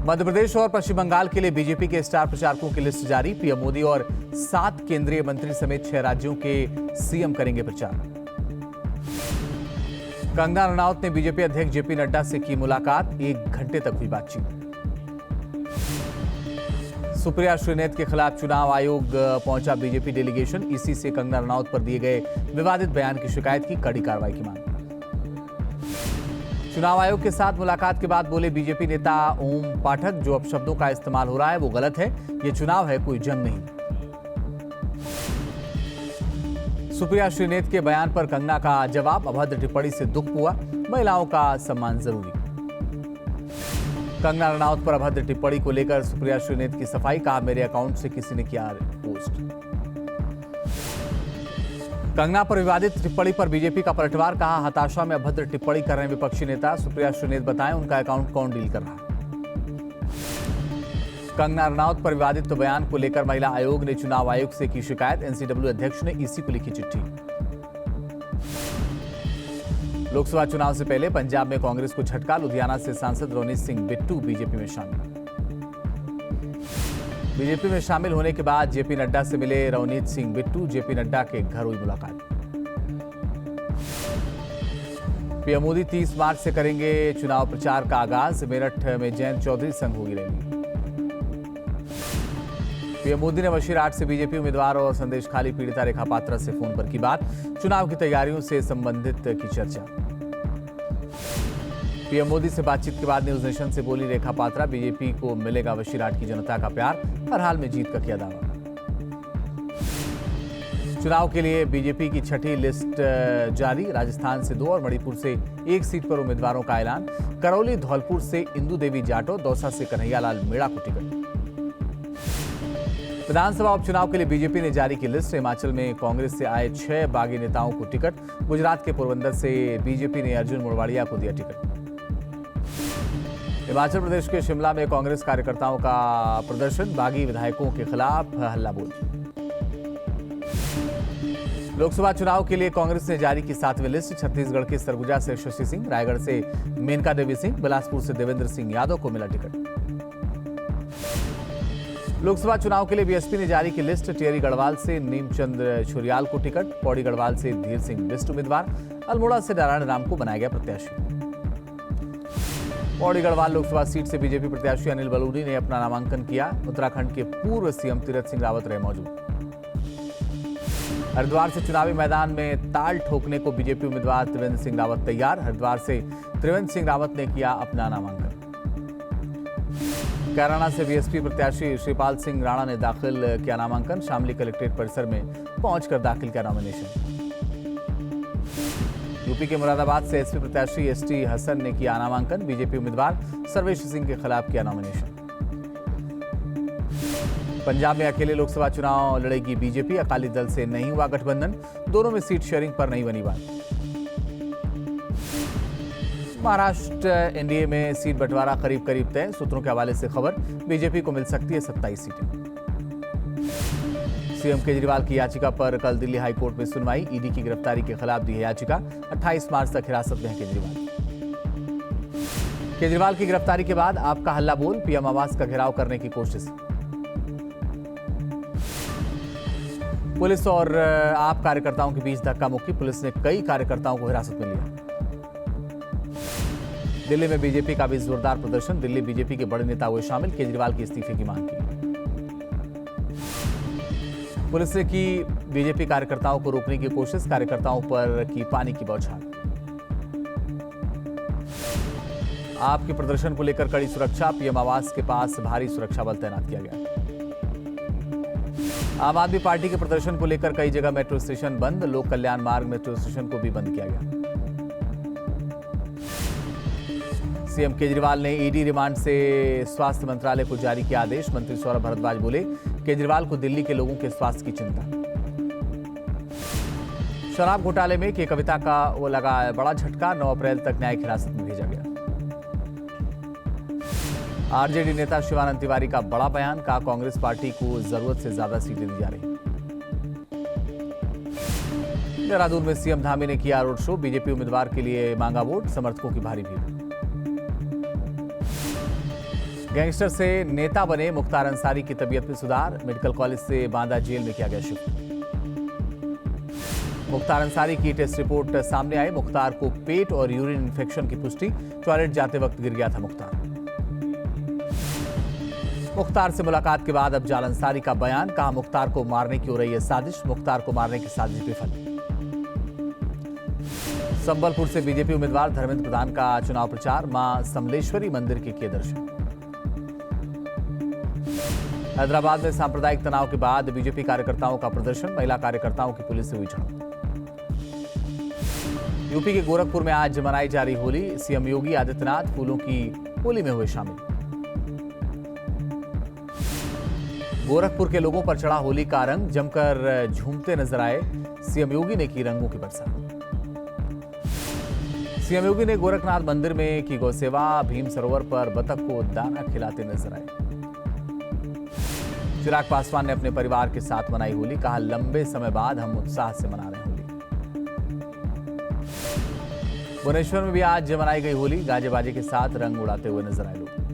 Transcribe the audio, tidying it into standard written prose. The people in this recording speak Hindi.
मध्य प्रदेश और पश्चिम बंगाल के लिए बीजेपी के स्टार प्रचारकों की लिस्ट जारी। पीएम मोदी और 7 केंद्रीय मंत्री समेत 6 राज्यों के सीएम करेंगे प्रचार। कंगना रनौत ने बीजेपी अध्यक्ष जेपी नड्डा से की मुलाकात, 1 घंटे तक हुई बातचीत। सुप्रिया श्रीनेत के खिलाफ चुनाव आयोग पहुंचा बीजेपी डेलीगेशन। ईसी से कंगना रनौत पर दिए गए विवादित बयान की शिकायत की, कड़ी कार्रवाई की मांग। चुनाव आयोग के साथ मुलाकात के बाद बोले बीजेपी नेता ओम पाठक, जो अपशब्दों का इस्तेमाल हो रहा है वो गलत है। ये चुनाव है, कोई जंग नहीं। सुप्रिया श्रीनेत के बयान पर कंगना का जवाब, अभद्र टिप्पणी से दुख हुआ, महिलाओं का सम्मान जरूरी। कंगना रनौत पर अभद्र टिप्पणी को लेकर सुप्रिया श्रीनेत की सफाई, कहा मेरे अकाउंट से किसी ने किया पोस्ट। कंगना पर विवादित टिप्पणी पर बीजेपी का पलटवार, कहा हताशा में अभद्र टिप्पणी कर रहे विपक्षी नेता। सुप्रिया श्रीनेत बताएं उनका अकाउंट कौन डील कर रहा है। कंगना रनौत पर विवादित बयान को लेकर महिला आयोग ने चुनाव आयोग से की शिकायत। एनसीडब्ल्यू अध्यक्ष ने ईसी को लिखी चिट्ठी। लोकसभा चुनाव से पहले पंजाब में कांग्रेस को झटका, लुधियाना से सांसद रवनीत सिंह बिट्टू बीजेपी में शामिल। बीजेपी में शामिल होने के बाद जेपी नड्डा से मिले रवनीत सिंह बिट्टू, जेपी नड्डा के घर हुई मुलाकात। पीएम मोदी 30 मार्च से करेंगे चुनाव प्रचार का आगाज। मेरठ में जयंत चौधरी संग होगी रैली। पीएम मोदी ने वशीरहाट से बीजेपी उम्मीदवार और संदेश खाली पीड़िता रेखा पात्रा से फोन पर की बात, चुनाव की तैयारियों से संबंधित की चर्चा। पीएम मोदी से बातचीत के बाद न्यूज नेशन से बोली रेखा पात्रा, बीजेपी को मिलेगा वशीरहाट की जनता का प्यार, हर हाल में जीत का किया दावा। चुनाव के लिए बीजेपी की 6ठी लिस्ट जारी। राजस्थान से 2 और मणिपुर से 1 सीट पर उम्मीदवारों का ऐलान। करौली धौलपुर से इंदु देवी जाटो, दौसा से कन्हैयालाल मीणा को टिकट। विधानसभा उपचुनाव के लिए बीजेपी ने जारी की लिस्ट। हिमाचल में कांग्रेस से आए 6 बागी नेताओं को टिकट। गुजरात के पोरबंदर से बीजेपी ने अर्जुन मोड़वाड़िया को दिया टिकट। हिमाचल प्रदेश के शिमला में कांग्रेस कार्यकर्ताओं का प्रदर्शन, बागी विधायकों के खिलाफ हल्ला बोल। लोकसभा चुनाव के लिए कांग्रेस ने जारी की 7वीं लिस्ट। छत्तीसगढ़ के सरगुजा से शशि सिंह, रायगढ़ से मेनका देवी सिंह, बिलासपुर से देवेंद्र सिंह यादव को मिला टिकट। लोकसभा चुनाव के लिए बीएसपी ने जारी की लिस्ट। टिहरी गढ़वाल से नीमचंद छुरियाल को टिकट। पौड़ी गढ़वाल से धीर सिंह बिस्ट उम्मीदवार। अल्मोड़ा से नारायण राम को बनाया गया प्रत्याशी। पौड़ी गढ़वाल लोकसभा सीट से बीजेपी प्रत्याशी अनिल बलूनी ने अपना नामांकन किया। उत्तराखंड के पूर्व सीएम तीरथ सिंह रावत रहे मौजूद। हरिद्वार से चुनावी मैदान में ताल ठोकने को बीजेपी उम्मीदवार त्रिवेंद्र सिंह रावत तैयार। हरिद्वार से त्रिवेंद्र सिंह रावत ने किया अपना नामांकन। कैराना से बीएसपी प्रत्याशी श्रीपाल सिंह राणा ने दाखिल किया नामांकन। शामली कलेक्ट्रेट परिसर में पहुंचकर दाखिल किया नॉमिनेशन। यूपी के मुरादाबाद से एसपी प्रत्याशी एसटी हसन ने किया नामांकन। बीजेपी उम्मीदवार सर्वेश सिंह के खिलाफ किया नॉमिनेशन। पंजाब में अकेले लोकसभा चुनाव लड़ेगी बीजेपी। अकाली दल से नहीं हुआ गठबंधन, दोनों में सीट शेयरिंग पर नहीं बनी बात। महाराष्ट्र एनडीए में सीट बंटवारा करीब करीब तय। सूत्रों के हवाले से खबर, बीजेपी को मिल सकती है 27 सीटें। सीएम केजरीवाल की याचिका पर कल दिल्ली हाईकोर्ट में सुनवाई। ईडी की गिरफ्तारी के खिलाफ दी है याचिका। 28 मार्च तक हिरासत में है केजरीवाल। केजरीवाल की गिरफ्तारी के बाद आपका हल्ला बोल, पीएम आवास का घेराव करने की कोशिश। पुलिस और आप कार्यकर्ताओं के बीच धक्का मुक्की। पुलिस ने कई कार्यकर्ताओं को हिरासत में लिया। दिल्ली में बीजेपी का भी जोरदार प्रदर्शन। दिल्ली बीजेपी के बड़े नेता हुए शामिल, केजरीवाल के इस्तीफे की मांग की। पुलिस ने की बीजेपी कार्यकर्ताओं को रोकने की कोशिश। कार्यकर्ताओं पर की पानी की बौछार। आपके प्रदर्शन को लेकर कड़ी सुरक्षा। पीएम आवास के पास भारी सुरक्षा बल तैनात किया गया। आम आदमी पार्टी के प्रदर्शन को लेकर कई जगह मेट्रो स्टेशन बंद। लोक कल्याण मार्ग मेट्रो स्टेशन को भी बंद किया गया। सीएम केजरीवाल ने ईडी रिमांड से स्वास्थ्य मंत्रालय को जारी किया आदेश। मंत्री सौरभ भारद्वाज बोले, केजरीवाल को दिल्ली के लोगों के स्वास्थ्य की चिंता। शराब घोटाले में के कविता का वो लगा बड़ा झटका। 9 अप्रैल तक न्यायिक हिरासत में भेजा गया। आरजेडी नेता शिवानंद तिवारी का बड़ा बयान, कहा कांग्रेस पार्टी को जरूरत से ज्यादा सीटें दी जा रही। देहरादून में सीएम धामी ने किया रोड शो। बीजेपी उम्मीदवार के लिए मांगा वोट। समर्थकों की भारी भीड़। गैंगस्टर से नेता बने मुख्तार अंसारी की तबीयत में सुधार, मेडिकल कॉलेज से बांदा जेल में किया गया शिफ्ट। मुख्तार अंसारी की टेस्ट रिपोर्ट सामने आई, मुख्तार को पेट और यूरिन इन्फेक्शन की पुष्टि, टॉयलेट जाते वक्त गिर गया था मुख्तार से मुलाकात के बाद अब जाल अंसारी का बयान, कहा मुख्तार को मारने की हो रही है साजिश, मुख्तार को मारने की साजिश विफल। संबलपुर से बीजेपी उम्मीदवार धर्मेंद्र प्रधान का चुनाव प्रचार, मां समलेश्वरी मंदिर के किए दर्शन। हैदराबाद में सांप्रदायिक तनाव के बाद बीजेपी कार्यकर्ताओं का प्रदर्शन, महिला कार्यकर्ताओं की पुलिस से हुई झड़प। यूपी के गोरखपुर में आज मनाई जा रही होली, सीएम योगी आदित्यनाथ फूलों की होली में हुए शामिल। गोरखपुर के लोगों पर चढ़ा होली का रंग, जमकर झूमते नजर आए, सीएम योगी ने की रंगों की बरसात। सीएम योगी ने गोरखनाथ मंदिर में की गौसेवा, भीम सरोवर पर बतख को दाना खिलाते नजर आए। चिराग पासवान ने अपने परिवार के साथ मनाई होली, कहा लंबे समय बाद हम उत्साह से मना रहे हैं होली। भुवनेश्वर में भी आज मनाई गई होली, गाजे बाजे के साथ रंग उड़ाते हुए नजर आए लोग।